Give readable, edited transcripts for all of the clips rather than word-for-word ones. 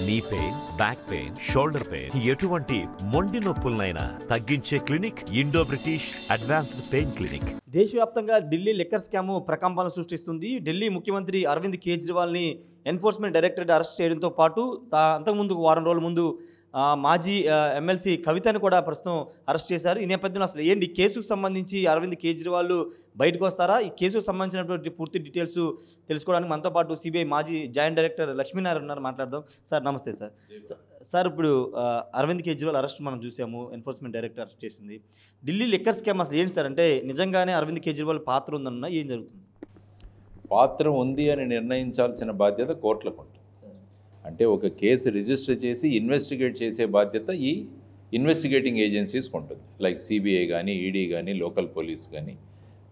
Knee pain, back pain, shoulder pain, ఎటువంటి మొండి నొప్పులనైనా తగ్గించే clinic Indo British advanced pain clinic. దేశవ్యాప్తంగా ఢిల్లీ లిక్కర్ స్కామ్ ప్రకంపనలు సృష్టిస్తుంది. ఢిల్లీ ముఖ్యమంత్రి అరవింద్ కేజ్రీవాల్ని ఎన్ఫోర్స్మెంట్ డైరెక్టరేట్ అరెస్ట్ చేయడంతో పాటు అంతకుముందు వారం రోజుల ముందు మాజీ ఎమ్మెల్సీ కవితను కూడా ప్రస్తుతం అరెస్ట్ చేశారు. ఈ నేపథ్యంలో అసలు ఏంటి కేసుకు సంబంధించి అరవింద్ కేజ్రీవాల్ బయటకు వస్తారా? ఈ కేసుకు సంబంధించినటువంటి పూర్తి డీటెయిల్స్ తెలుసుకోవడానికి మనతో పాటు సిబిఐ మాజీ జాయింట్ డైరెక్టర్ లక్ష్మీనారాయణ ఉన్నారు. మాట్లాడదాం. సార్ నమస్తే సార్. సార్ ఇప్పుడు అరవింద్ కేజ్రీవాల్ అరెస్ట్ మనం చూసాము, ఎన్ఫోర్స్మెంట్ డైరెక్టర్ అరెస్ట్ చేసింది. ఢిల్లీ లిక్కర్ స్కామ్ అసలు ఏంటి సార్? అంటే నిజంగానే అరవింద్ కేజ్రీవాల్ పాత్ర ఉందన్నా ఏం జరుగుతుంది? పాత్ర ఉంది అని నిర్ణయించాల్సిన బాధ్యత కోర్టులకు ఉంటుంది. అంటే ఒక కేసు రిజిస్టర్ చేసి ఇన్వెస్టిగేట్ చేసే బాధ్యత ఈ ఇన్వెస్టిగేటింగ్ ఏజెన్సీస్కి ఉంటుంది. లైక్ సిబిఐ కానీ, ఈడీ కానీ, లోకల్ పోలీస్ కానీ.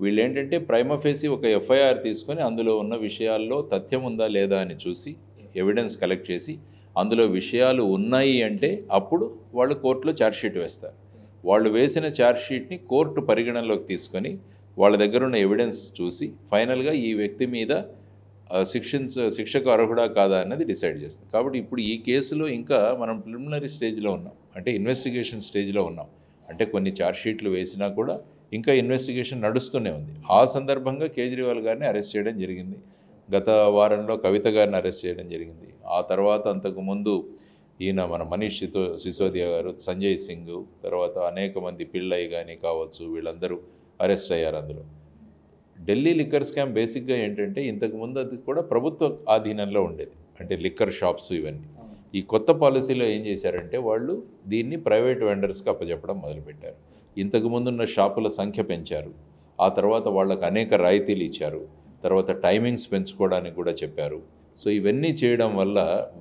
వీళ్ళు ఏంటంటే ప్రైమా ఫేసి ఒక ఎఫ్ఐఆర్ తీసుకొని అందులో ఉన్న విషయాల్లో తథ్యం ఉందా లేదా అని చూసి ఎవిడెన్స్ కలెక్ట్ చేసి అందులో విషయాలు ఉన్నాయి అంటే అప్పుడు వాళ్ళు కోర్టులో ఛార్జ్షీట్ వేస్తారు. వాళ్ళు వేసిన ఛార్జ్షీట్ని కోర్టు పరిగణనలోకి తీసుకొని వాళ్ళ దగ్గర ఉన్న ఎవిడెన్స్ చూసి ఫైనల్గా ఈ వ్యక్తి మీద శిక్షకు అర్హుడా కాదా అన్నది డిసైడ్ చేస్తాం. కాబట్టి ఇప్పుడు ఈ కేసులో ఇంకా మనం ప్రిలిమినరీ స్టేజ్లో ఉన్నాం, అంటే ఇన్వెస్టిగేషన్ స్టేజ్లో ఉన్నాం. అంటే కొన్ని ఛార్జ్షీట్లు వేసినా కూడా ఇంకా ఇన్వెస్టిగేషన్ నడుస్తూనే ఉంది. ఆ సందర్భంగా కేజ్రీవాల్ గారిని అరెస్ట్ చేయడం జరిగింది. గత వారంలో కవిత గారిని అరెస్ట్ చేయడం జరిగింది. ఆ తర్వాత అంతకుముందు ఈయన మన మనీష్ సిసోదియా గారు, సంజయ్ సింగ్, తర్వాత అనేక మంది పిళ్ళై కానీ కావచ్చు, వీళ్ళందరూ అరెస్ట్ అయ్యారు. అందులో ఢిల్లీ లిక్కర్ స్కామ్ బేసిక్గా ఏంటంటే ఇంతకుముందు అది కూడా ప్రభుత్వ ఆధీనంలో ఉండేది, అంటే లిక్కర్ షాప్స్ ఇవన్నీ. ఈ కొత్త పాలసీలో ఏం చేశారంటే వాళ్ళు దీన్ని ప్రైవేట్ వెండర్స్కి అప్పచెప్పడం మొదలుపెట్టారు. ఇంతకుముందున్న షాపుల సంఖ్య పెంచారు. ఆ తర్వాత వాళ్ళకు అనేక రాయితీలు ఇచ్చారు. తర్వాత టైమింగ్స్ పెంచుకోవడానికి కూడా చెప్పారు. సో ఇవన్నీ చేయడం వల్ల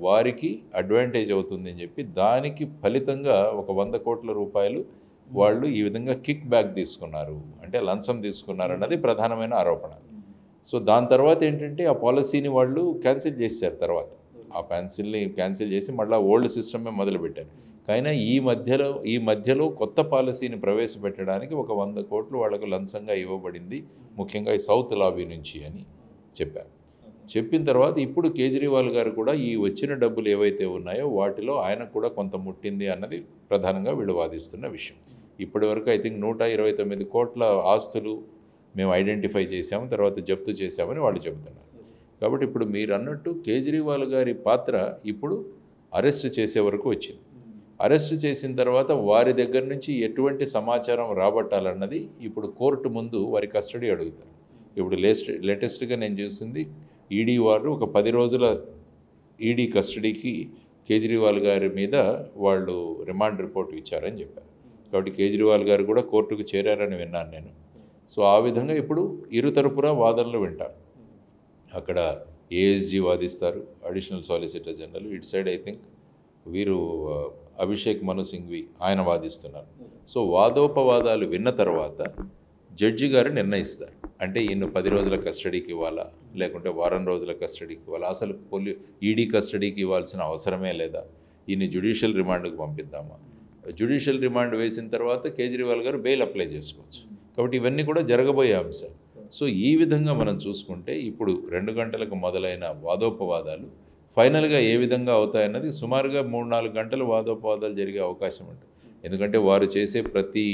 వారికి అడ్వాంటేజ్ అవుతుందని చెప్పి దానికి ఫలితంగా ఒక 100 కోట్ల రూపాయలు వాళ్ళు ఈ విధంగా కిక్ బ్యాక్ తీసుకున్నారు, అంటే లంచం తీసుకున్నారు అన్నది ప్రధానమైన ఆరోపణ. సో దాని తర్వాత ఏంటంటే ఆ పాలసీని వాళ్ళు క్యాన్సిల్ చేశారు. తర్వాత ఆ పాలసీని క్యాన్సిల్ చేసి మళ్ళీ ఓల్డ్ సిస్టమే మొదలుపెట్టారు. కానీ ఈ మధ్యలో కొత్త పాలసీని ప్రవేశపెట్టడానికి ఒక 100 కోట్లు వాళ్లకు లంచంగా ఇవ్వబడింది, ముఖ్యంగా ఈ సౌత్ లాబీ నుంచి అని చెప్పారు. చెప్పిన తర్వాత ఇప్పుడు కేజ్రీవాల్ గారు కూడా ఈ వచ్చిన డబ్బులు ఏవైతే ఉన్నాయో వాటిలో ఆయనకు కూడా కొంత ముట్టింది అన్నది ప్రధానంగా వీళ్ళు వాదిస్తున్న విషయం. ఇప్పటి వరకు ఐ థింక్ 129 కోట్ల ఆస్తులు మేము ఐడెంటిఫై చేశాము, తర్వాత జప్తు చేశామని వాళ్ళు చెబుతున్నారు. కాబట్టి ఇప్పుడు మీరు అన్నట్టు కేజ్రీవాల్ గారి పాత్ర ఇప్పుడు అరెస్ట్ చేసే వరకు వచ్చింది. అరెస్ట్ చేసిన తర్వాత వారి దగ్గర నుంచి ఎటువంటి సమాచారం రాబట్టాలన్నది ఇప్పుడు కోర్టు ముందు వారి కస్టడీ అడుగుతారు. ఇప్పుడు లేటెస్ట్గా నేను చూసింది ఈడీ వారు ఒక 10 రోజుల ఈడీ కస్టడీకి కేజ్రీవాల్ గారి మీద వాళ్ళు రిమాండ్ రిపోర్ట్ ఇచ్చారని చెప్పారు. కాబట్టి కేజ్రీవాల్ గారు కూడా కోర్టుకు చేరారని విన్నాను నేను. సో ఆ విధంగా ఇప్పుడు ఇరు తరపున వాదనలు వింటారు. అక్కడ ఏఎస్జీ వాదిస్తారు, అడిషనల్ సాలిసిటర్ జనరల్. ఇటు సైడ్ ఐ థింక్ వీరు అభిషేక్ మను సింఘ్వి ఆయన వాదిస్తున్నారు. సో వాదోపవాదాలు విన్న తర్వాత జడ్జి గారు నిర్ణయిస్తారు. అంటే ఈయన 10 రోజుల కస్టడీకి ఇవ్వాలా, లేకుంటే వారం రోజుల కస్టడీకి ఇవ్వాలా, అసలు ఈడీ కస్టడీకి ఇవ్వాల్సిన అవసరమే లేదా, ఈయన జ్యుడిషియల్ రిమాండ్కి పంపిద్దామా, జ్యుడిషియల్ రిమాండ్ వేసిన తర్వాత కేజ్రీవాల్ గారు బెయిల్ అప్లై చేసుకోవచ్చు. కాబట్టి ఇవన్నీ కూడా జరగబోయే అంశాలు. సో ఈ విధంగా మనం చూసుకుంటే ఇప్పుడు 2 గంటలకు మొదలైన వాదోపవాదాలు ఫైనల్గా ఏ విధంగా అవుతాయన్నది సుమారుగా 3-4 గంటలు వాదోపవాదాలు జరిగే అవకాశం ఉంటుంది. ఎందుకంటే వారు చేసే ప్రతి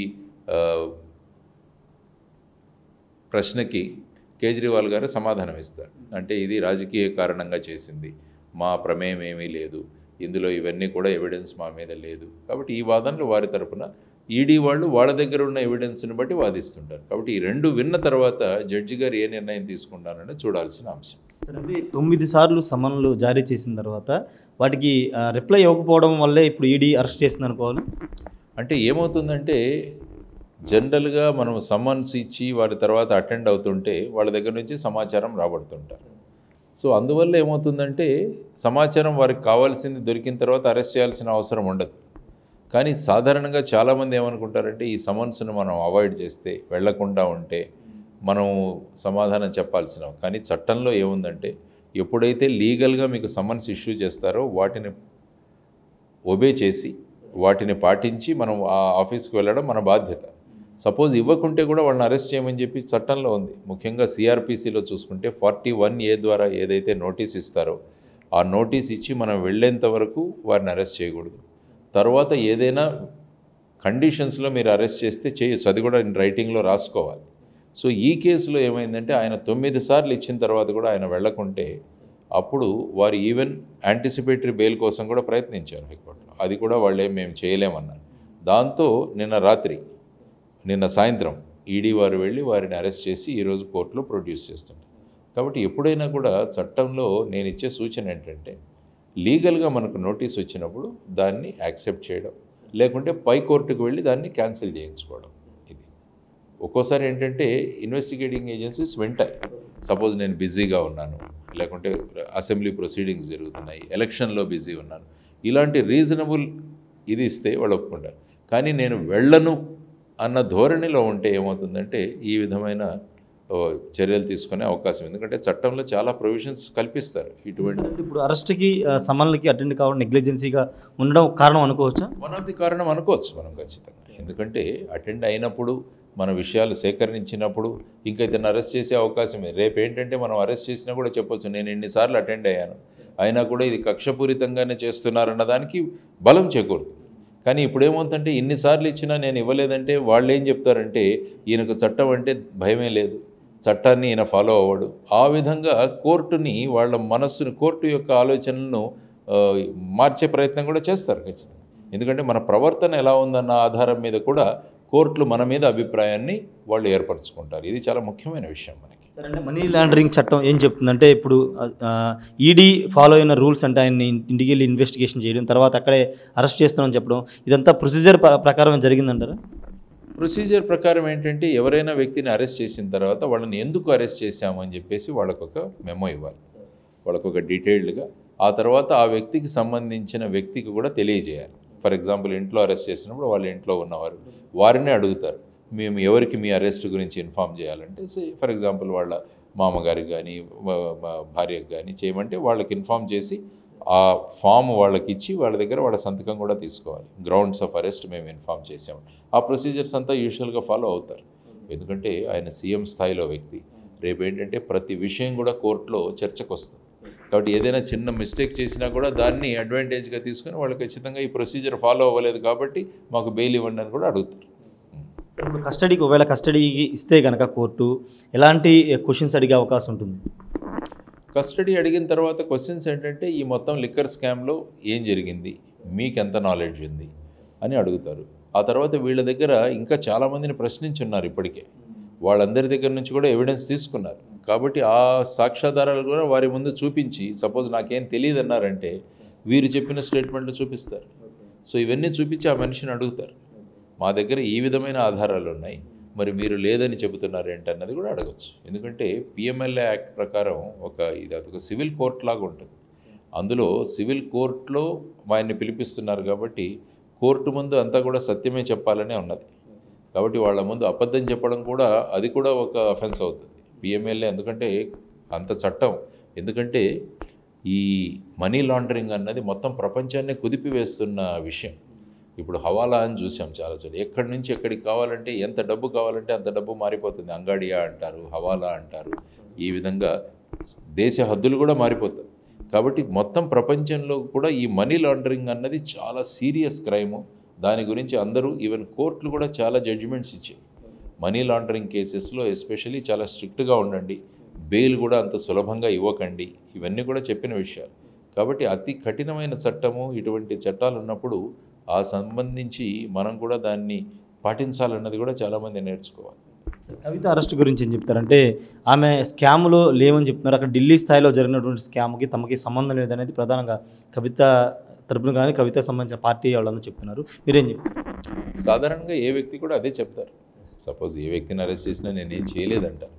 ప్రశ్నకి కేజ్రీవాల్ గారు సమాధానం ఇస్తారు. అంటే ఇది రాజకీయ కారణంగా చేసింది, మా ప్రమేయం ఏమీ లేదు, ఇందులో ఇవన్నీ కూడా ఎవిడెన్స్ మా మీద లేదు. కాబట్టి ఈ వాదనలు వారి తరపున, ఈడీ వాళ్ళు వాళ్ళ దగ్గర ఉన్న ఎవిడెన్స్ని బట్టి వాదిస్తుంటారు. కాబట్టి ఈ 2 విన్న తర్వాత జడ్జి గారు ఏ నిర్ణయం తీసుకుంటారని చూడాల్సిన అంశం. 9 సార్లు సమన్లు జారీ చేసిన తర్వాత వాటికి రిప్లై ఇవ్వకపోవడం వల్లే ఇప్పుడు ఈడీ అరెస్ట్ చేసింది అనుకోవాలి. అంటే ఏమవుతుందంటే జనరల్గా మనం సమ్మన్స్ ఇచ్చి వారి తర్వాత అటెండ్ అవుతుంటే వాళ్ళ దగ్గర నుంచి సమాచారం రాబడుతుంటారు. సో అందువల్ల ఏమవుతుందంటే సమాచారం వారికి కావాల్సింది దొరికిన తర్వాత అరెస్ట్ చేయాల్సిన అవసరం ఉండదు. కానీ సాధారణంగా చాలామంది ఏమనుకుంటారంటే ఈ సమన్స్ను మనం అవాయిడ్ చేస్తే, వెళ్లకుండా ఉంటే మనం సమాధానం చెప్పాల్సిన, కానీ చట్టంలో ఏముందంటే ఎప్పుడైతే లీగల్గా మీకు సమన్స్ ఇష్యూ చేస్తారో వాటిని ఒబే చేసి వాటిని పాటించి మనం ఆ ఆఫీస్కి వెళ్ళడం మన బాధ్యత. సపోజ్ ఇవ్వకుంటే కూడా వాళ్ళని అరెస్ట్ చేయమని చెప్పి చట్టంలో ఉంది. ముఖ్యంగా సిఆర్పిసిలో చూసుకుంటే 41A ద్వారా ఏదైతే నోటీస్ ఇస్తారో ఆ నోటీస్ ఇచ్చి మనం వెళ్ళేంత వరకు వారిని అరెస్ట్ చేయకూడదు. తర్వాత ఏదైనా కండిషన్స్లో మీరు అరెస్ట్ చేస్తే చేయొచ్చు, అది కూడా రైటింగ్లో రాసుకోవాలి. సో ఈ కేసులో ఏమైందంటే ఆయన 9 సార్లు ఇచ్చిన తర్వాత కూడా ఆయన వెళ్ళకుంటే అప్పుడు వారు ఈవెన్ యాంటిసిపేటరీ బెయిల్ కోసం కూడా ప్రయత్నించారు హైకోర్టులో. అది కూడా వాళ్ళేం మేము చేయలేమన్నారు. దాంతో నిన్న సాయంత్రం ఈడీ వారు వెళ్ళి వారిని అరెస్ట్ చేసి ఈరోజు కోర్టులో ప్రొడ్యూస్ చేస్తారు. కాబట్టి ఎప్పుడైనా కూడా చట్టంలో నేను ఇచ్చే సూచన ఏంటంటే లీగల్గా మనకు నోటీస్ వచ్చినప్పుడు దాన్ని యాక్సెప్ట్ చేయడం, లేకుంటే పై కోర్టుకు వెళ్ళి దాన్ని క్యాన్సిల్ చేయించుకోవడం. ఇది ఒక్కోసారి ఏంటంటే ఇన్వెస్టిగేటింగ్ ఏజెన్సీస్ వింటాయి. సపోజ్ నేను బిజీగా ఉన్నాను, లేకుంటే అసెంబ్లీ ప్రొసీడింగ్స్ జరుగుతున్నాయి, ఎలక్షన్లో బిజీ ఉన్నాను, ఇలాంటి రీజనబుల్ ఇది ఇస్తే వాళ్ళు ఒప్పుకుంటారు. కానీ నేను వెళ్ళను అన్న ధోరణిలో ఉంటే ఏమవుతుందంటే ఈ విధమైన చర్యలు తీసుకునే అవకాశం, ఎందుకంటే చట్టంలో చాలా ప్రొవిజన్స్ కల్పిస్తారు ఇటువంటి. ఇప్పుడు అరెస్ట్కి సమన్లకి అటెండ్ కావడం నెగ్లిజెన్సీగా ఉండడం కారణం అనుకోవచ్చా? వన్ ఆఫ్ ది కారణం అనుకోవచ్చు మనం ఖచ్చితంగా. ఎందుకంటే అటెండ్ అయినప్పుడు మన విషయాలు సేకరించినప్పుడు ఇంకా ఇతను అరెస్ట్ చేసే అవకాశమే. రేపు ఏంటంటే మనం అరెస్ట్ చేసినా కూడా చెప్పొచ్చు నేను ఎన్నిసార్లు అటెండ్ అయ్యాను, అయినా కూడా ఇది కక్షపూరితంగానే చేస్తున్నారన్న దానికి బలం చేకూరుతుంది. కానీ ఇప్పుడు ఏమవుతుందంటే ఇన్నిసార్లు ఇచ్చినా నేను ఇవ్వలేదంటే వాళ్ళు ఏం చెప్తారంటే ఈయనకు చట్టం అంటే భయమే లేదు, చట్టాన్ని ఈయన ఫాలో అవ్వడు. ఆ విధంగా కోర్టుని వాళ్ళ మనస్సుని, కోర్టు యొక్క ఆలోచనలను మార్చే ప్రయత్నం కూడా చేస్తారు ఖచ్చితంగా. ఎందుకంటే మన ప్రవర్తన ఎలా ఉందన్న ఆధారం మీద కూడా కోర్టులు మన మీద అభిప్రాయాన్ని వాళ్ళు ఏర్పరచుకుంటారు. ఇది చాలా ముఖ్యమైన విషయం మనకి. అంటే మనీ లాండరింగ్ చట్టం ఏం చెప్తుందంటే ఇప్పుడు ఈడీ ఫాలో అయిన రూల్స్ అంటే ఆయన్ని ఇంటికి వెళ్ళి ఇన్వెస్టిగేషన్ చేయడం, తర్వాత అక్కడే అరెస్ట్ చేస్తున్నామని చెప్పడం, ఇదంతా ప్రొసీజర్ ప్రకారం జరిగిందంటారా? ప్రొసీజర్ ప్రకారం ఏంటంటే ఎవరైనా వ్యక్తిని అరెస్ట్ చేసిన తర్వాత వాళ్ళని ఎందుకు అరెస్ట్ చేశాము అని చెప్పేసి వాళ్ళకొక మెమో ఇవ్వాలి, వాళ్ళకొక డీటెయిల్డ్గా. ఆ తర్వాత ఆ వ్యక్తికి సంబంధించిన వ్యక్తికి కూడా తెలియజేయాలి. ఫర్ ఎగ్జాంపుల్ ఇంట్లో అరెస్ట్ చేసినప్పుడు వాళ్ళ ఇంట్లో ఉన్నవారు వారినే అడుగుతారు, మేము ఎవరికి మీ అరెస్ట్ గురించి ఇన్ఫామ్ చేయాలంటే ఫర్ ఎగ్జాంపుల్ వాళ్ళ మామగారికి కానీ భార్యకు కానీ చేయమంటే వాళ్ళకి ఇన్ఫామ్ చేసి ఆ ఫామ్ వాళ్ళకి ఇచ్చి వాళ్ళ దగ్గర వాళ్ళ సంతకం కూడా తీసుకోవాలి. గ్రౌండ్స్ ఆఫ్ అరెస్ట్ మేము ఇన్ఫామ్ చేసాము. ఆ ప్రొసీజర్స్ అంతా యూజువల్గా ఫాలో అవుతారు. ఎందుకంటే ఆయన సీఎం స్థాయిలో వ్యక్తి. రేపు ఏంటంటే ప్రతి విషయం కూడా కోర్టులో చర్చకు వస్తుంది. కాబట్టి ఏదైనా చిన్న మిస్టేక్ చేసినా కూడా దాన్ని అడ్వాంటేజ్గా తీసుకుని వాళ్ళు ఖచ్చితంగా ఈ ప్రొసీజర్ ఫాలో అవ్వలేదు కాబట్టి మాకు బెయిల్ ఇవ్వండి అని కూడా అడుగుతారు. ఇప్పుడు ఒకవేళ కస్టడీకి ఇస్తే కనుక కోర్టు ఎలాంటి క్వశ్చన్స్ అడిగే అవకాశం ఉంటుంది? కస్టడీ అడిగిన తర్వాత క్వశ్చన్స్ ఏంటంటే ఈ మొత్తం లిక్కర్ స్కామ్లో ఏం జరిగింది, మీకు ఎంత నాలెడ్జ్ ఉంది అని అడుగుతారు. ఆ తర్వాత వీళ్ళ దగ్గర ఇంకా చాలామందిని ప్రశ్నించున్నారు ఇప్పటికే, వాళ్ళందరి దగ్గర నుంచి కూడా ఎవిడెన్స్ తీసుకున్నారు. కాబట్టి ఆ సాక్ష్యాధారాలు కూడా వారి ముందు చూపించి, సపోజ్ నాకేం తెలియదు అన్నారంటే వీరు చెప్పిన స్టేట్మెంట్లు చూపిస్తారు. సో ఇవన్నీ చూపించి ఆ మనిషిని అడుగుతారు, మా దగ్గర ఈ విధమైన ఆధారాలు ఉన్నాయి, మరి మీరు లేదని చెబుతున్నారు ఏంటన్నది కూడా అడగచ్చు. ఎందుకంటే పిఎంఎల్ఏ యాక్ట్ ప్రకారం అదొక సివిల్ కోర్ట్ లాగా ఉంటుంది. అందులో సివిల్ కోర్టులో ఆయన్ని పిలిపిస్తున్నారు కాబట్టి కోర్టు ముందు అంతా కూడా సత్యమే చెప్పాలనే ఉన్నది. కాబట్టి వాళ్ళ ముందు అబద్ధం చెప్పడం కూడా అది కూడా ఒక అఫెన్స్ అవుతుంది పిఎంఎల్ఏ. ఎందుకంటే అంత చట్టం, ఎందుకంటే ఈ మనీ లాండరింగ్ అన్నది మొత్తం ప్రపంచాన్నే కుదిపివేస్తున్న విషయం. ఇప్పుడు హవాలా అని చూసాం చాలా చోట్ల, ఎక్కడి నుంచి ఎక్కడికి కావాలంటే ఎంత డబ్బు కావాలంటే అంత డబ్బు మారిపోతుంది. అంగాడియా అంటారు, హవాలా అంటారు. ఈ విధంగా దేశ హద్దులు కూడా మారిపోతాయి. కాబట్టి మొత్తం ప్రపంచంలో కూడా ఈ మనీ లాండరింగ్ అన్నది చాలా సీరియస్ క్రైము. దాని గురించి అందరూ ఈవెన్ కోర్టులు కూడా చాలా జడ్జిమెంట్స్ ఇచ్చాయి. మనీ లాండరింగ్ కేసెస్లో ఎస్పెషల్లీ చాలా స్ట్రిక్ట్గా ఉండండి, బెయిల్ కూడా అంత సులభంగా ఇవ్వకండి, ఇవన్నీ కూడా చెప్పిన విషయాలు. కాబట్టి అతి కఠినమైన చట్టము, ఇటువంటి చట్టాలు ఉన్నప్పుడు ఆ సంబంధించి మనం కూడా దాన్ని పాటించాలన్నది కూడా చాలామంది నేర్చుకోవాలి. కవిత అరెస్ట్ గురించి ఏం చెప్తారంటే ఆమె స్కామ్లో లేవని చెప్తున్నారు. అక్కడ ఢిల్లీ స్థాయిలో జరిగినటువంటి స్కామ్కి తమకి సంబంధం లేదనేది ప్రధానంగా కవిత తరపున కానీ కవితకు సంబంధించిన పార్టీ వాళ్ళందరూ చెప్తున్నారు. మీరేం చెప్తారు? సాధారణంగా ఏ వ్యక్తి కూడా అదే చెప్తారు. సపోజ్ ఏ వ్యక్తిని అరెస్ట్ చేసినా నేనేం చేయలేదంటారు.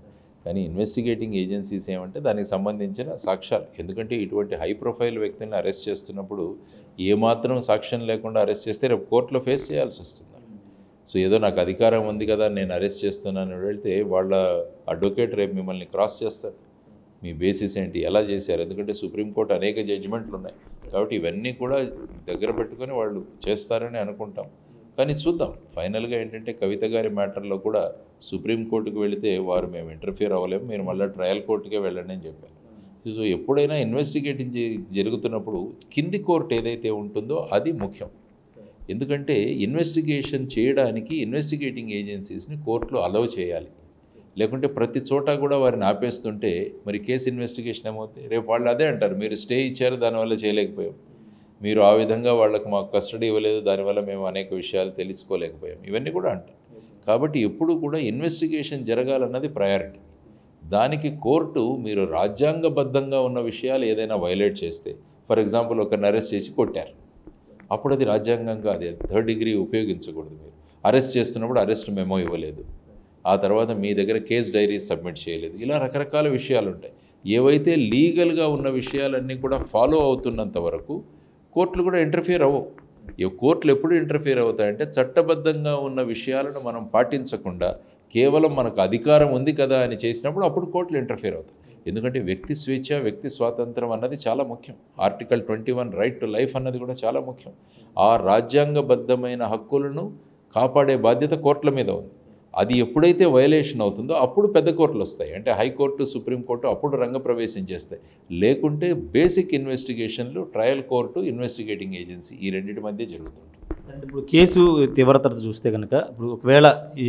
కానీ ఇన్వెస్టిగేటింగ్ ఏజెన్సీస్ ఏమంటే దానికి సంబంధించిన సాక్ష్యాలు, ఎందుకంటే ఇటువంటి హై ప్రొఫైల్ వ్యక్తిని అరెస్ట్ చేస్తున్నప్పుడు ఏమాత్రం సాక్ష్యం లేకుండా అరెస్ట్ చేస్తే రేపు కోర్టులో ఫేస్ చేయాల్సి వస్తుంది. సో ఏదో నాకు అధికారం ఉంది కదా నేను అరెస్ట్ చేస్తున్నాను వెళ్తే వాళ్ళ అడ్వకేట్ రేపు మిమ్మల్ని క్రాస్ చేస్తాడు, మీ బేసిస్ ఏంటి, ఎలా చేశారు. ఎందుకంటే సుప్రీంకోర్టు అనేక జడ్జిమెంట్లు ఉన్నాయి. కాబట్టి ఇవన్నీ కూడా దగ్గర పెట్టుకొని వాళ్ళు చేస్తారని అనుకుంటాం. కానీ చూద్దాం. ఫైనల్గా ఏంటంటే కవిత గారి మ్యాటర్లో కూడా సుప్రీంకోర్టుకు వెళితే వారు మేము ఇంటర్ఫియర్ అవ్వలేము, మీరు మళ్ళీ ట్రయల్ కోర్టుకే వెళ్ళండి అని చెప్పారు. సో ఎప్పుడైనా ఇన్వెస్టిగేటింగ్ జరుగుతున్నప్పుడు కింది కోర్టు ఏదైతే ఉంటుందో అది ముఖ్యం. ఎందుకంటే ఇన్వెస్టిగేషన్ చేయడానికి ఇన్వెస్టిగేటింగ్ ఏజెన్సీస్ని కోర్టులో అలౌ చేయాలి. లేకుంటే ప్రతి చోట కూడా వారిని ఆపేస్తుంటే మరి కేసు ఇన్వెస్టిగేషన్ ఏమవుతుంది? రేపు వాళ్ళు అదే అంటారు, మీరు స్టే ఇచ్చారు దానివల్ల చేయలేకపోయాం, మీరు ఆ విధంగా వాళ్ళకు మాకు కస్టడీ ఇవ్వలేదు దానివల్ల మేము అనేక విషయాలు తెలుసుకోలేకపోయాం, ఇవన్నీ కూడా అంటారు. కాబట్టి ఎప్పుడు కూడా ఇన్వెస్టిగేషన్ జరగాలన్నది ప్రయారిటీ. దానికి కోర్టు మీరు రాజ్యాంగబద్ధంగా ఉన్న విషయాలు ఏదైనా వైలేట్ చేస్తే, ఫర్ ఎగ్జాంపుల్ ఒకరిని అరెస్ట్ చేసి కొట్టారు, అప్పుడు అది రాజ్యాంగంగా అది 3rd డిగ్రీ ఉపయోగించకూడదు. మీరు అరెస్ట్ చేస్తున్నప్పుడు అరెస్ట్ మెమో ఇవ్వలేదు, ఆ తర్వాత మీ దగ్గర కేస్ డైరీ సబ్మిట్ చేయలేదు, ఇలా రకరకాల విషయాలు ఉంటాయి. ఏవైతే లీగల్గా ఉన్న విషయాలన్నీ కూడా ఫాలో అవుతున్నంత వరకు కోర్టులు కూడా ఇంటర్ఫియర్ అవ్వవు. కోర్టులు ఎప్పుడు ఇంటర్ఫియర్ అవుతాయంటే చట్టబద్ధంగా ఉన్న విషయాలను మనం పాటించకుండా కేవలం మనకు అధికారం ఉంది కదా అని చేసినప్పుడు అప్పుడు కోర్టులు ఇంటర్ఫియర్ అవుతాయి. ఎందుకంటే వ్యక్తి స్వేచ్ఛ, వ్యక్తి స్వాతంత్రం అన్నది చాలా ముఖ్యం. ఆర్టికల్ 21 రైట్ టు లైఫ్ అన్నది కూడా చాలా ముఖ్యం. ఆ రాజ్యాంగబద్ధమైన హక్కులను కాపాడే బాధ్యత కోర్టుల మీద ఉంది. అది ఎప్పుడైతే వయలేషన్ అవుతుందో అప్పుడు పెద్ద కోర్టులు వస్తాయి, అంటే హైకోర్టు, సుప్రీంకోర్టు అప్పుడు రంగప్రవేశం చేస్తాయి. లేకుంటే బేసిక్ ఇన్వెస్టిగేషన్లు ట్రయల్ కోర్టు, ఇన్వెస్టిగేటింగ్ ఏజెన్సీ ఈ రెండింటి మధ్య జరుగుతుంటుంది. అంటే ఇప్పుడు కేసు తీవ్రత చూస్తే కనుక ఇప్పుడు ఒకవేళ ఈ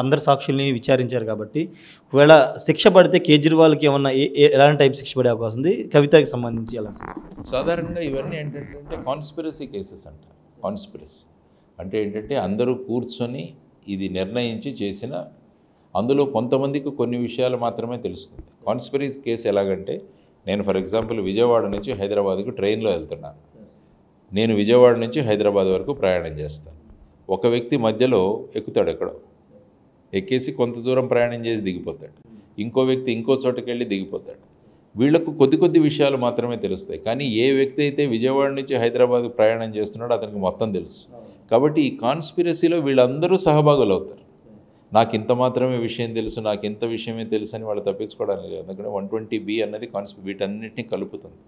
అందరి సాక్షుల్ని విచారించారు కాబట్టి ఒకవేళ శిక్ష పడితే కేజ్రీవాల్కి ఏమన్నా ఎలాంటి టైప్ శిక్ష పడే అవకాశం ఉంది? కవితకి సంబంధించి ఎలా? సాధారణంగా ఇవన్నీ ఏంటంటే కాన్స్పిరసీ కేసెస్ అంటారు. కాన్స్పిరసీ అంటే ఏంటంటే అందరూ కూర్చొని ఇది నిర్ణయించి చేసిన, అందులో కొంతమందికి కొన్ని విషయాలు మాత్రమే తెలుస్తుంది. కాన్స్పిరసీ కేసు ఎలాగంటే, నేను ఫర్ ఎగ్జాంపుల్ విజయవాడ నుంచి హైదరాబాద్కు ట్రైన్లో వెళ్తున్నాను, నేను విజయవాడ నుంచి హైదరాబాద్ వరకు ప్రయాణం చేస్తాను. ఒక వ్యక్తి మధ్యలో ఎక్కుతాడు, ఎక్కడో ఎక్కేసి కొంత దూరం ప్రయాణం చేసి దిగిపోతాడు, ఇంకో వ్యక్తి ఇంకో చోటుకి వెళ్ళి దిగిపోతాడు. వీళ్లకు కొద్ది విషయాలు మాత్రమే తెలుస్తాయి. కానీ ఏ వ్యక్తి అయితే విజయవాడ నుంచి హైదరాబాద్కు ప్రయాణం చేస్తున్నాడో అతనికి మొత్తం తెలుసు. కాబట్టి ఈ కాన్స్పిరసీలో వీళ్ళందరూ సహభాగులు అవుతారు. నాకు ఇంత మాత్రమే విషయం తెలుసు, నాకు ఇంత విషయమే తెలుసు అని వాళ్ళు తప్పించుకోవడానికి లేదు. ఎందుకంటే 120B అన్నది వీటన్నిటిని కలుపుతుంది.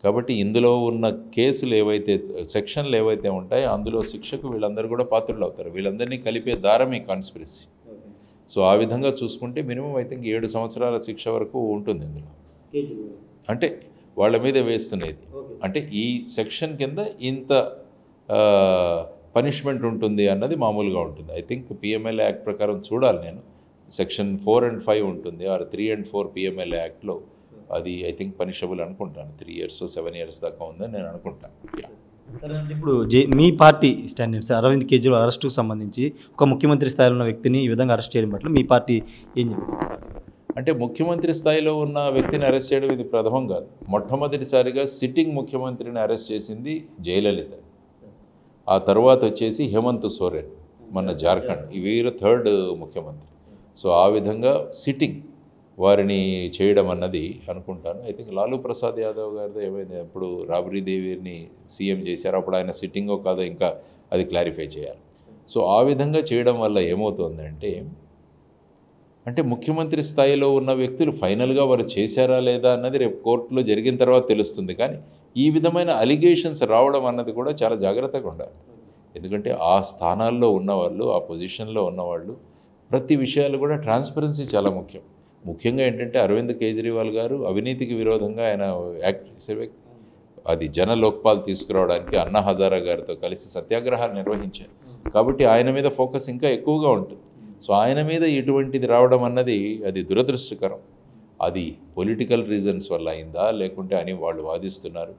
కాబట్టి ఇందులో ఉన్న కేసులు ఏవైతే, సెక్షన్లు ఏవైతే ఉంటాయో అందులో శిక్షకు వీళ్ళందరూ కూడా పాత్రులు అవుతారు. వీళ్ళందరినీ కలిపే దారం ఈ కాన్స్పిరసీ. సో ఆ విధంగా చూసుకుంటే మినిమం ఐ థింక్ 7 సంవత్సరాల శిక్ష వరకు ఉంటుంది ఇందులో. అంటే వాళ్ళ మీద వేస్తున్నది అంటే ఈ సెక్షన్ కింద ఇంత పనిష్మెంట్ ఉంటుంది అన్నది మామూలుగా ఉంటుంది. ఐ థింక్ పిఎంఎల్ఏ యాక్ట్ ప్రకారం చూడాలి నేను, సెక్షన్ 4 and 5 ఉంటుంది, ఆర్ 3 and 4 పిఎంఎల్ఏ యాక్ట్లో అది ఐ థింక్ పనిషబుల్ అనుకుంటాను. 3 years 7 years దాకా ఉందని నేను అనుకుంటాను. ఇప్పుడు మీ పార్టీ స్టాండర్డ్స్ అరవింద్ కేజ్రీవాల్ అరెస్టుకు సంబంధించి ఒక ముఖ్యమంత్రి స్థాయిలో ఉన్న వ్యక్తిని ఈ విధంగా అరెస్ట్ చేయడం పట్ల మీ పార్టీ ఏం చెప్తుంది? అంటే ముఖ్యమంత్రి స్థాయిలో ఉన్న వ్యక్తిని అరెస్ట్ చేయడం ఇది ప్రథమం కాదు. మొట్టమొదటిసారిగా సిట్టింగ్ ముఖ్యమంత్రిని అరెస్ట్ చేసింది జయలలిత, ఆ తర్వాత వచ్చేసి హేమంత్ సోరెన్ మన జార్ఖండ్, వీరు 3rd ముఖ్యమంత్రి. సో ఆ విధంగా సిట్టింగ్ వారిని చేయడం అన్నది అనుకుంటాను. ఐ థింక్ లాలూ ప్రసాద్ యాదవ్ గారితో ఏమైంది, అప్పుడు రాబ్రీ దేవిని సీఎం చేశారు, అప్పుడు ఆయన సిట్టింగో కాదో ఇంకా అది క్లారిఫై చేయాలి. సో ఆ విధంగా చేయడం వల్ల ఏమవుతుందంటే, అంటే ముఖ్యమంత్రి స్థాయిలో ఉన్న వ్యక్తులు ఫైనల్గా వారు చేశారా లేదా అన్నది రేపు కోర్టులో జరిగిన తర్వాత తెలుస్తుంది. కానీ ఈ విధమైన అలిగేషన్స్ రావడం అన్నది కూడా చాలా జాగ్రత్తగా ఉండాలి. ఎందుకంటే ఆ స్థానాల్లో ఉన్నవాళ్ళు, ఆ పొజిషన్లో ఉన్నవాళ్ళు ప్రతి విషయాలు కూడా ట్రాన్స్పరెన్సీ చాలా ముఖ్యం. ముఖ్యంగా ఏంటంటే అరవింద్ కేజ్రీవాల్ గారు అవినీతికి విరోధంగా ఆయన యాక్ట్ చేసే వ్యక్తి. అది జన లోక్పాల్ తీసుకురావడానికి అన్నా హజారా గారితో కలిసి సత్యాగ్రహాలు నిర్వహించారు. కాబట్టి ఆయన మీద ఫోకస్ ఇంకా ఎక్కువగా ఉంటుంది. సో ఆయన మీద ఇటువంటిది రావడం అన్నది అది దురదృష్టకరం. అది పొలిటికల్ రీజన్స్ వల్ల అయిందా లేకుంటే అని వాళ్ళు వాదిస్తున్నారు.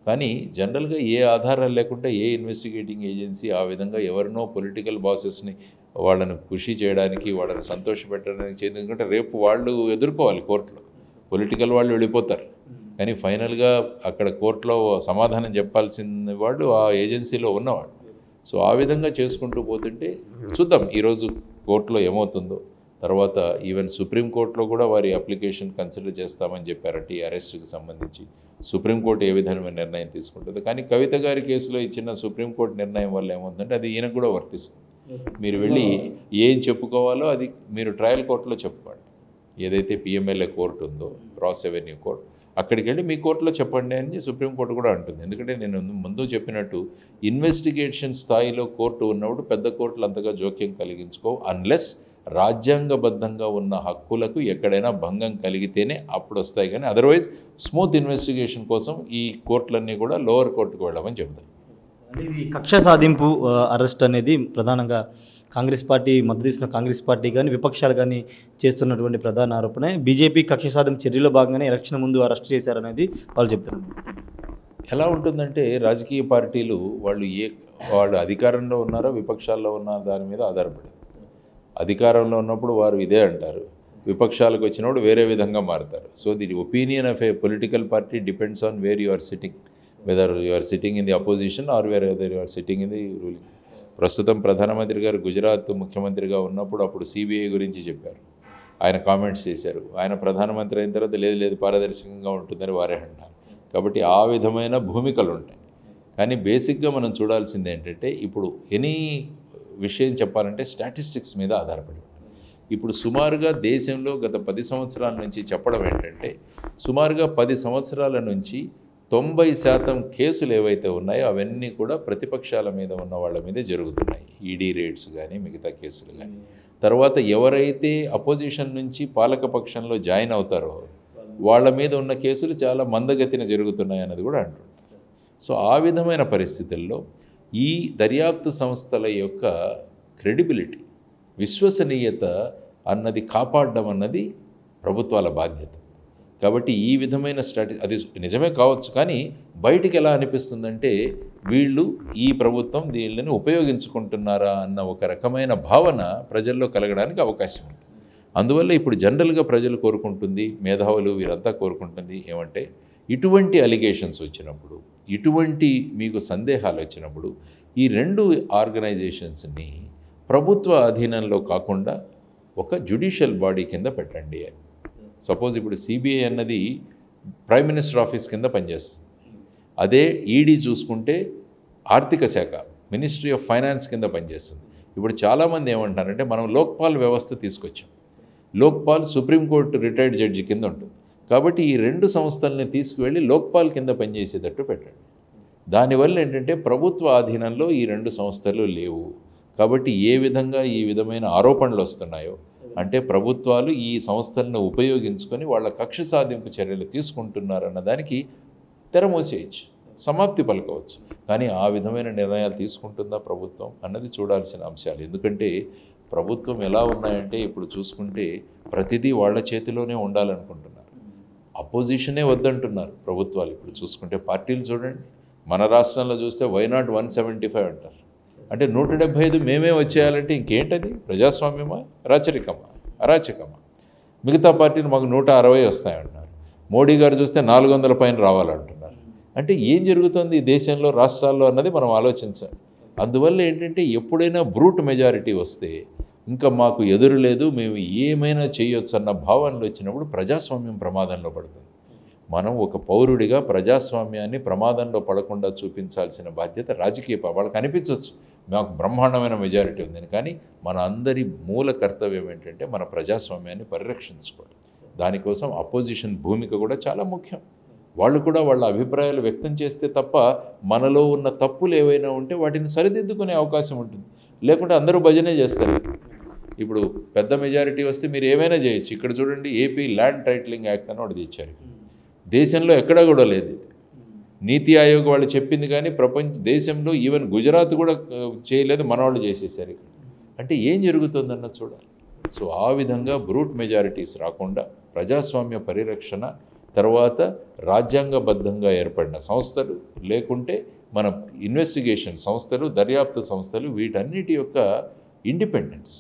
కానీ జనరల్గా ఏ ఆధారాలు లేకుండా ఏ ఇన్వెస్టిగేటింగ్ ఏజెన్సీ ఆ విధంగా ఎవరినో పొలిటికల్ బాసెస్ని వాళ్ళను ఖుషి చేయడానికి, వాళ్ళని సంతోషపెట్టడానికి చేయదు. ఎందుకంటే రేపు వాళ్ళు ఎదుర్కోవాలి కోర్టులో, పొలిటికల్ వాళ్ళు వెళ్ళిపోతారు. కానీ ఫైనల్గా అక్కడ కోర్టులో సమాధానం చెప్పాల్సిన వాళ్ళు ఆ ఏజెన్సీలో ఉన్నవాడు. సో ఆ విధంగా చేసుకుంటూ పోతుంటే చూద్దాం ఈరోజు కోర్టులో ఏమవుతుందో. తర్వాత ఈవెన్ సుప్రీంకోర్టులో కూడా వారి అప్లికేషన్ కన్సిడర్ చేస్తామని చెప్పారంటే ఈ అరెస్ట్కి సంబంధించి. సుప్రీంకోర్టు ఏ విధమైన నిర్ణయం తీసుకుంటుందో. కానీ కవిత గారి కేసులో ఇచ్చిన సుప్రీంకోర్టు నిర్ణయం వల్ల ఏమవుతుందంటే అది ఈయనకు కూడా వర్తిస్తుంది. మీరు వెళ్ళి ఏం చెప్పుకోవాలో అది మీరు ట్రయల్ కోర్టులో చెప్పుకోండి. ఏదైతే పిఎంఎల్ఏ కోర్టు ఉందో, క్రాస్ రెవెన్యూ కోర్టు, అక్కడికి వెళ్ళి మీ కోర్టులో చెప్పండి అని సుప్రీంకోర్టు కూడా అంటుంది. ఎందుకంటే నేను ముందు చెప్పినట్టు ఇన్వెస్టిగేషన్ స్థాయిలో కోర్టు ఉన్నప్పుడు పెద్ద కోర్టులు అంతగా జోక్యం కలిగించుకోవు అన్లెస్ రాజ్యాంగబద్ధంగా ఉన్న హక్కులకు ఎక్కడైనా భంగం కలిగితేనే అప్పుడు వస్తాయి, కానీ అదర్వైజ్ స్మూత్ ఇన్వెస్టిగేషన్ కోసం ఈ కోర్టులన్నీ కూడా లోవర్ కోర్టుకు వెళ్ళమని చెబుతాయి. అంటే ఇది కక్ష సాధింపు అరెస్ట్ అనేది ప్రధానంగా కాంగ్రెస్ పార్టీ మద్దతు ఇస్తున్న కాంగ్రెస్ పార్టీ కానీ విపక్షాలు కానీ చేస్తున్నటువంటి ప్రధాన ఆరోపణ. బీజేపీ కక్ష సాధింపు చర్యలో భాగంగానే ఎలక్షన్ ముందు అరెస్ట్ చేశారనేది వాళ్ళు చెప్తున్నారు. ఎలా ఉంటుందంటే రాజకీయ పార్టీలు వాళ్ళు అధికారంలో ఉన్నారో విపక్షాల్లో ఉన్నారో దాని మీద ఆధారపడి, అధికారంలో ఉన్నప్పుడు వారు ఇదే అంటారు, విపక్షాలకు వచ్చినప్పుడు వేరే విధంగా మారుతారు. So the opinion of a political party depends on where you are sitting, whether you are sitting in the opposition or whether you are sitting in the ruling. ప్రస్తుతం ప్రధానమంత్రి గారు గుజరాత్ ముఖ్యమంత్రిగా ఉన్నప్పుడు అప్పుడు సిబిఐ గురించి చెప్పారు, ఆయన కామెంట్స్ చేశారు. ఆయన ప్రధానమంత్రి అయిన తర్వాత లేదు పారదర్శకంగా ఉంటుందని వారే అంటారు. కాబట్టి ఆ విధమైన భూమికలు ఉంటాయి. కానీ బేసిక్గా మనం చూడాల్సింది ఏంటంటే ఇప్పుడు ఎనీ విషయం చెప్పాలంటే స్టాటిస్టిక్స్ మీద ఆధారపడి ఉంటుంది. ఇప్పుడు సుమారుగా దేశంలో గత 10 సంవత్సరాల నుంచి చెప్పడం ఏంటంటే సుమారుగా 10 సంవత్సరాల నుంచి 90% కేసులు ఏవైతే ఉన్నాయో అవన్నీ కూడా ప్రతిపక్షాల మీద ఉన్న వాళ్ళ మీదే జరుగుతున్నాయి. ఈడీ రేట్స్ కానీ మిగతా కేసులు కానీ. తర్వాత ఎవరైతే అపోజిషన్ నుంచి పాలకపక్షంలో జాయిన్ అవుతారో వాళ్ళ మీద ఉన్న కేసులు చాలా మందగతిన జరుగుతున్నాయి అన్నది కూడా అంటుంటారు. సో ఆ విధమైన పరిస్థితుల్లో ఈ దర్యాప్తు సంస్థల యొక్క క్రెడిబిలిటీ, విశ్వసనీయత అన్నది కాపాడడం అన్నది ప్రభుత్వాల బాధ్యత. కాబట్టి ఈ విధమైన అది నిజమే కావచ్చు, కానీ బయటికి ఎలా అనిపిస్తుందంటే వీళ్ళు ఈ ప్రభుత్వం దీనిని ఉపయోగించుకుంటున్నారా అన్న ఒక రకమైన భావన ప్రజల్లో కలగడానికి అవకాశం ఉంది. అందువల్ల ఇప్పుడు జనరల్గా ప్రజలు కోరుకుంటుంది, మేధావులు వీరంతా కోరుకుంటుంది ఏమంటే ఇటువంటి అలిగేషన్స్ వచ్చినప్పుడు, ఇటువంటి మీకు సందేహాలు వచ్చినప్పుడు ఈ 2 ఆర్గనైజేషన్స్ని ప్రభుత్వ అధీనంలో కాకుండా ఒక జ్యుడిషియల్ బాడీ కింద పెట్టండి అని. సపోజ్ ఇప్పుడు సిబిఐ అన్నది ప్రైమ్ మినిస్టర్ ఆఫీస్ కింద పనిచేస్తుంది, అదే ఈడీ చూసుకుంటే ఆర్థిక శాఖ మినిస్ట్రీ ఆఫ్ ఫైనాన్స్ కింద పనిచేస్తుంది. ఇప్పుడు చాలామంది ఏమంటారంటే మనం లోక్పాల్ వ్యవస్థ తీసుకొచ్చాం, లోక్పాల్ సుప్రీంకోర్టు రిటైర్డ్ జడ్జి కింద ఉంటుంది, కాబట్టి ఈ 2 సంస్థల్ని తీసుకువెళ్ళి లోక్పాల్ కింద పనిచేసేటట్టు పెట్టండి. దానివల్ల ఏంటంటే ప్రభుత్వ ఆధీనంలో ఈ 2 సంస్థలు లేవు. కాబట్టి ఏ విధంగా ఈ విధమైన ఆరోపణలు వస్తున్నాయో అంటే ప్రభుత్వాలు ఈ సంస్థలను ఉపయోగించుకొని వాళ్ళ కక్ష సాధింపు చర్యలు తీసుకుంటున్నారన్న దానికి తెరమూసేయచ్చు, సమాప్తి పలకవచ్చు. కానీ ఆ విధమైన నిర్ణయాలు తీసుకుంటుందా ప్రభుత్వం అన్నది చూడాల్సిన అంశాలు. ఎందుకంటే ప్రభుత్వం ఎలా ఉన్నాయంటే ఇప్పుడు చూసుకుంటే ప్రతిదీ వాళ్ళ చేతిలోనే ఉండాలనుకుంటున్నారు, అపోజిషనే వద్దంటున్నారు ప్రభుత్వాలు. ఇప్పుడు చూసుకుంటే పార్టీలు చూడండి, మన రాష్ట్రంలో చూస్తే వైనాట్ 175 అంటారు, అంటే 175 మేమే వచ్చేయాలంటే ఇంకేంటది, ప్రజాస్వామ్యమా, అరాచకమా? మిగతా పార్టీలు మాకు 160 వస్తాయంటున్నారు, మోడీ గారు చూస్తే 400 పైన రావాలంటున్నారు. అంటే ఏం జరుగుతుంది ఈ దేశంలో, రాష్ట్రాల్లో అన్నది మనం ఆలోచించాలి. అందువల్ల ఏంటంటే ఎప్పుడైనా బ్రూట్ మెజారిటీ వస్తే ఇంకా మాకు ఎదురు లేదు, మేము ఏమైనా చేయొచ్చు అన్న భావనలు వచ్చినప్పుడు ప్రజాస్వామ్యం ప్రమాదంలో పడుతుంది. మనం ఒక పౌరుడిగా ప్రజాస్వామ్యాన్ని ప్రమాదంలో పడకుండా చూపించాల్సిన బాధ్యత రాజకీయ వాళ్ళకి అనిపించవచ్చు మాకు బ్రహ్మాండమైన మెజారిటీ ఉందని, కానీ మన అందరి మూల కర్తవ్యం ఏంటంటే మన ప్రజాస్వామ్యాన్ని పరిరక్షించుకోవాలి. దానికోసం అపోజిషన్ భూమిక కూడా చాలా ముఖ్యం. వాళ్ళు కూడా వాళ్ళ అభిప్రాయాలు వ్యక్తం చేస్తే తప్ప మనలో ఉన్న తప్పులు ఏవైనా ఉంటే వాటిని సరిదిద్దుకునే అవకాశం ఉంటుంది. లేకుంటే అందరూ భజనే చేస్తారు. ఇప్పుడు పెద్ద మెజారిటీ వస్తే మీరు ఏమైనా చేయొచ్చు. ఇక్కడ చూడండి, ఏపీ ల్యాండ్ టైటిలింగ్ యాక్ట్ అని ఒకటి తెచ్చారు, దేశంలో ఎక్కడా కూడా లేదు. నీతి ఆయోగ్ వాళ్ళు చెప్పింది కానీ దేశంలో ఈవెన్ గుజరాత్ కూడా చేయలేదు, మన వాళ్ళు చేసేసారు ఇక్కడ. అంటే ఏం జరుగుతుందన్నది చూడాలి. సో ఆ విధంగా బ్రూట్ మెజారిటీస్ రాకుండా ప్రజాస్వామ్య పరిరక్షణ, తర్వాత రాజ్యాంగబద్ధంగా ఏర్పడిన సంస్థలు, లేకుంటే మన ఇన్వెస్టిగేషన్ సంస్థలు, దర్యాప్తు సంస్థలు, వీటన్నిటి యొక్క ఇండిపెండెన్స్,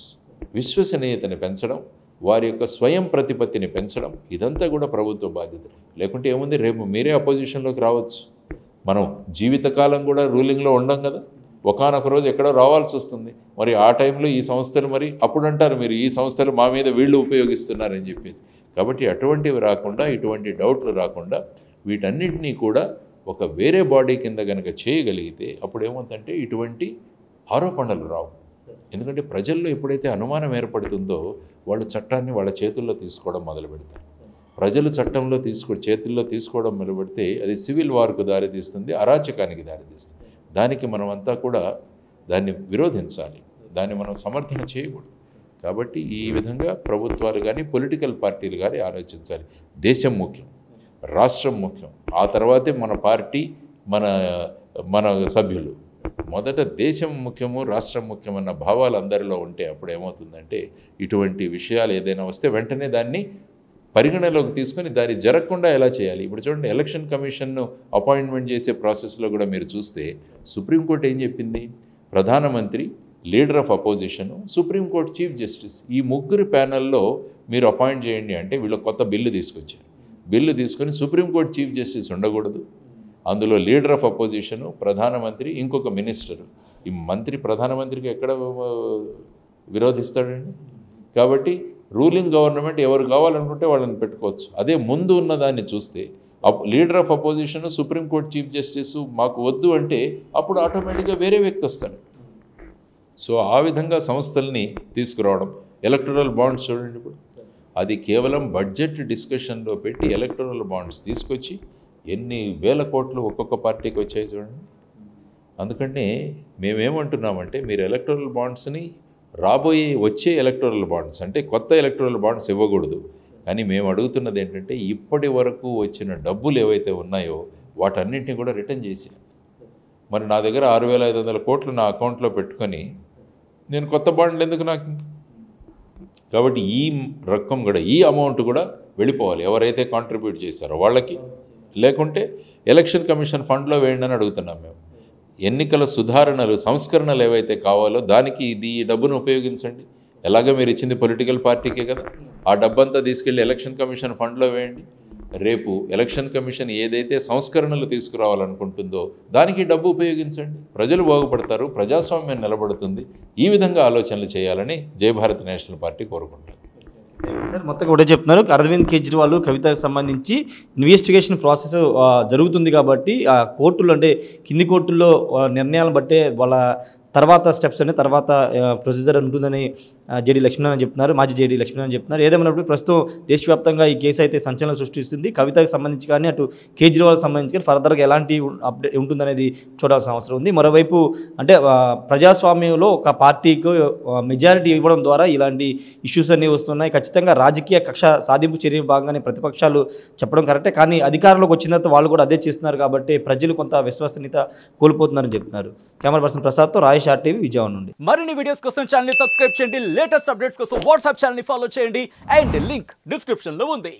విశ్వసనీయతని పెంచడం, వారి యొక్క స్వయం ప్రతిపత్తిని పెంచడం, ఇదంతా కూడా ప్రభుత్వ బాధ్యత. లేకుంటే ఏముంది, రేపు మీరే అపోజిషన్లోకి రావచ్చు. మనం జీవితకాలం కూడా రూలింగ్లో ఉండం కదా, ఒకానొక రోజు ఎక్కడో రావాల్సి వస్తుంది. మరి ఆ టైంలో ఈ సంస్థలు మరి అప్పుడు అంటారు మీరు ఈ సంస్థలు మా మీద వీళ్ళు ఉపయోగిస్తున్నారని చెప్పేసి. కాబట్టి అటువంటివి రాకుండా, ఇటువంటి డౌట్లు రాకుండా వీటన్నిటినీ కూడా ఒక వేరే బాడీ కింద కనుక చేయగలిగితే అప్పుడు ఏమవుతుందంటే ఇటువంటి ఆరోపణలు రావు. ఎందుకంటే ప్రజల్లో ఎప్పుడైతే అనుమానం ఏర్పడుతుందో వాళ్ళు చట్టాన్ని వాళ్ళ చేతుల్లో తీసుకోవడం మొదలు పెడతారు. ప్రజలు చట్టంలో చేతుల్లో తీసుకోవడం మొదలు పెడితే అది సివిల్ వార్కు దారితీస్తుంది, అరాచకానికి దారితీస్తుంది. దానికి మనమంతా కూడా దాన్ని విరోధించాలి, దాన్ని మనం సమర్థన చేయకూడదు. కాబట్టి ఈ విధంగా ప్రభుత్వాలు కానీ పొలిటికల్ పార్టీలు కానీ ఆలోచించాలి. దేశం ముఖ్యం, రాష్ట్రం ముఖ్యం, ఆ తర్వాతే మన పార్టీ, మన మన సభ్యులు. మొదట దేశం ముఖ్యము, రాష్ట్రం ముఖ్యమన్న భావాలు అందరిలో ఉంటే అప్పుడు ఏమవుతుందంటే ఇటువంటి విషయాలు ఏదైనా వస్తే వెంటనే దాన్ని పరిగణలోకి తీసుకొని దాన్ని జరగకుండా ఎలా చేయాలి. ఇప్పుడు చూడండి, ఎలక్షన్ కమిషన్ను అపాయింట్మెంట్ చేసే ప్రాసెస్లో కూడా మీరు చూస్తే సుప్రీంకోర్టు ఏం చెప్పింది, ప్రధానమంత్రి, leader of opposition, supreme court chief justice, ఈ ముగ్గురు ప్యానెల్లో మీరు అపాయింట్ చేయండి అంటే వీళ్ళు కొత్త బిల్లు తీసుకొచ్చారు. బిల్లు తీసుకొని సుప్రీంకోర్టు చీఫ్ జస్టిస్ ఉండకూడదు, అందులో లీడర్ ఆఫ్ అపోజిషను, ప్రధానమంత్రి, ఇంకొక మినిస్టరు. ఈ మంత్రి ప్రధానమంత్రికి ఎక్కడ విరోధిస్తాడండి? కాబట్టి రూలింగ్ గవర్నమెంట్ ఎవరు కావాలనుకుంటే వాళ్ళని పెట్టుకోవచ్చు. అదే ముందు ఉన్నదాన్ని చూస్తే leader of opposition, supreme court chief justice మాకు వద్దు అంటే అప్పుడు ఆటోమేటిక్గా వేరే వ్యక్తి వస్తాడు. సో ఆ విధంగా సంస్థల్ని తీసుకురావడం. ఎలక్టరల్ బాండ్స్ చూడండి, ఇప్పుడు అది కేవలం బడ్జెట్ డిస్కషన్లో పెట్టి ఎలక్టరల్ బాండ్స్ తీసుకొచ్చి ఎన్ని వేల కోట్లు ఒక్కొక్క పార్టీకి వచ్చాయి చూడండి. అందుకనే మేమేమంటున్నామంటే మీరు ఎలక్టరల్ బాండ్స్ని వచ్చే ఎలక్టరల్ బాండ్స్ అంటే కొత్త ఎలక్టరల్ బాండ్స్ ఇవ్వకూడదు. కానీ మేము అడుగుతున్నది ఏంటంటే ఇప్పటి వరకు వచ్చిన డబ్బులు ఏవైతే ఉన్నాయో వాటన్నింటినీ కూడా రిటర్న్ చేసి, మరి నా దగ్గర 6,500 కోట్లు నా అకౌంట్లో పెట్టుకొని నేను కొత్త బాండ్లు ఎందుకు నాకు? కాబట్టి ఈ రకం కూడా, ఈ అమౌంట్ కూడా వెళ్ళిపోవాలి ఎవరైతే కాంట్రిబ్యూట్ చేస్తారో వాళ్ళకి, లేకుంటే ఎలక్షన్ కమిషన్ ఫండ్లో వేయండి అని అడుగుతున్నాం మేము. ఎన్నికల సుధారణలు, సంస్కరణలు ఏవైతే కావాలో దానికి ఈ డబ్బును ఉపయోగించండి. ఎలాగ మీరు ఇచ్చింది పొలిటికల్ పార్టీకే కదా, ఆ డబ్బంతా తీసుకెళ్ళి ఎలక్షన్ కమిషన్ ఫండ్లో వేయండి. రేపు ఎలక్షన్ కమిషన్ ఏదైతే సంస్కరణలు తీసుకురావాలనుకుంటుందో దానికి డబ్బు ఉపయోగించండి, ప్రజలు బాగుపడతారు, ప్రజాస్వామ్యం నిలబడుతుంది. ఈ విధంగా ఆలోచనలు చేయాలని జయభారత్ నేషనల్ పార్టీ కోరుకుంటారు. సార్ మొత్తం కూడా చెప్తున్నారు, అరవింద్ కేజ్రీవాల్ కవితకు సంబంధించి ఇన్వెస్టిగేషన్ ప్రాసెస్ జరుగుతుంది కాబట్టి ఆ కోర్టులు అంటే కింది కోర్టుల్లో నిర్ణయాలను బట్టే వాళ్ళ తర్వాత స్టెప్స్ అని తర్వాత ప్రొసీజర్ ఉంటుందని జేడీ లక్ష్మీనారాయణ చెప్తున్నారు, మాజీ జేడీ లక్ష్మీనారాయణ చెప్తున్నారు. ఏదేమైనప్పుడు ప్రస్తుతం దేశవ్యాప్తంగా ఈ కేసు అయితే సంచలనం సృష్టిస్తుంది. కవితకు సంబంధించి కానీ అటు కేజ్రీవాల్కి సంబంధించి కానీ ఫర్దర్గా ఎలాంటి అప్డేట్ ఉంటుందనేది చూడాల్సిన అవసరం ఉంది. మరోవైపు అంటే ప్రజాస్వామ్యంలో ఒక పార్టీకి మెజారిటీ ఇవ్వడం ద్వారా ఇలాంటి ఇష్యూస్ అన్నీ వస్తున్నాయి. ఖచ్చితంగా రాజకీయ కక్ష సాధింపు చర్య భాగంగానే ప్రతిపక్షాలు చెప్పడం కరెక్టే, కానీ అధికారంలోకి వచ్చిన తర్వాత వాళ్ళు కూడా అదే చేస్తున్నారు కాబట్టి ప్రజలు కొంత విశ్వసనీయత కోల్పోతున్నారని చెప్తున్నారు. Camera person ప్రసాద్తో Rayesh RTV Vijayawada నుండి. మరిన్ని వీడియోస్ కోసం ఛానల్ ని సబ్స్క్రైబ్ చేయండి, లేటెస్ట్ అప్డేట్స్ కోసం వాట్సాప్ ఛానల్ ని ఫాలో చేయండి అండ్ లింక్ డిస్క్రిప్షన్ లో ఉంది.